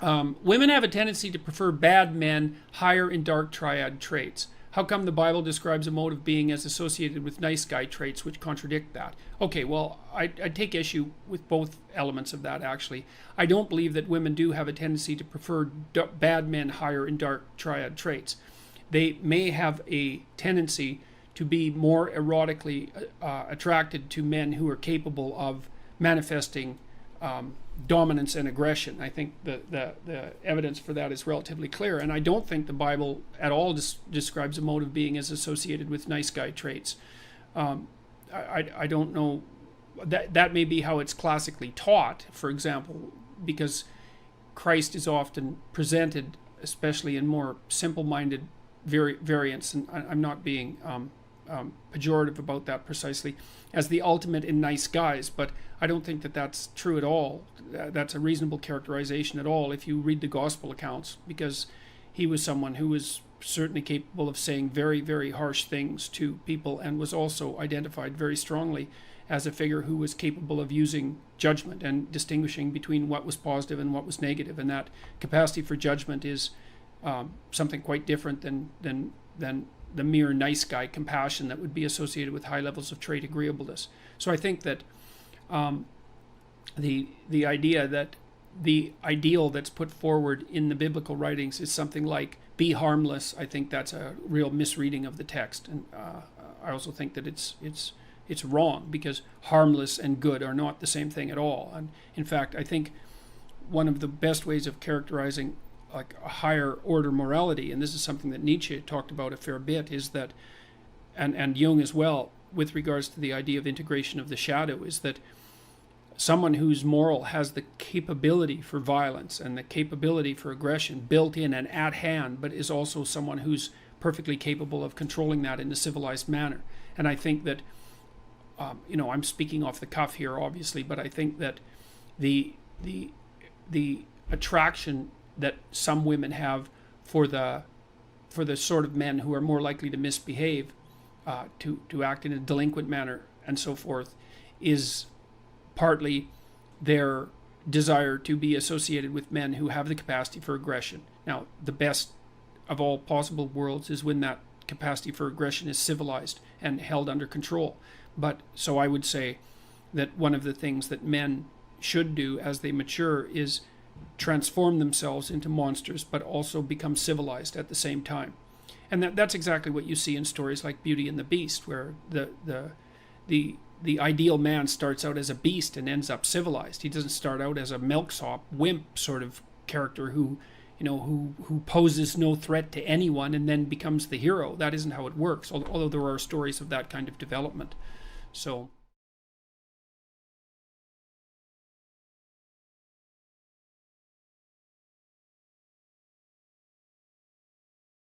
Women have a tendency to prefer bad men higher in dark triad traits. How come the Bible describes a mode of being as associated with nice guy traits which contradict that? Okay, well, I take issue with both elements of that, actually. I don't believe that women do have a tendency to prefer bad men higher in dark triad traits. They may have a tendency to be more erotically attracted to men who are capable of manifesting dominance and aggression. I think the evidence for that is relatively clear, and I don't think the Bible at all describes a mode of being as associated with nice guy traits. I don't know, that may be how it's classically taught, for example, because Christ is often presented, especially in more simple-minded variants, and I'm not being pejorative about that precisely, as the ultimate in nice guys, but I don't think that that's true at all. That's a reasonable characterization at all if you read the gospel accounts, because he was someone who was certainly capable of saying very, very harsh things to people, and was also identified very strongly as a figure who was capable of using judgment and distinguishing between what was positive and what was negative, and that capacity for judgment is something quite different than the mere nice guy compassion that would be associated with high levels of trait agreeableness. So I think that the idea that the ideal that's put forward in the biblical writings is something like be harmless, I think that's a real misreading of the text, and I also think that it's wrong, because harmless and good are not the same thing at all. And in fact, I think one of the best ways of characterizing like a higher order morality, and this is something that Nietzsche talked about a fair bit, is that, and Jung as well, with regards to the idea of integration of the shadow, is that someone who's moral has the capability for violence and the capability for aggression built in and at hand, but is also someone who's perfectly capable of controlling that in a civilized manner. And I think that, I'm speaking off the cuff here, obviously, but I think that the attraction that some women have for the sort of men who are more likely to misbehave, to act in a delinquent manner and so forth, is partly their desire to be associated with men who have the capacity for aggression. Now, the best of all possible worlds is when that capacity for aggression is civilized and held under control. But so I would say that one of the things that men should do as they mature is transform themselves into monsters, but also become civilized at the same time. And that's exactly what you see in stories like Beauty and the Beast, where the ideal man starts out as a beast and ends up civilized. He doesn't start out as a milksop, wimp sort of character who poses no threat to anyone and then becomes the hero. That isn't how it works, although there are stories of that kind of development. So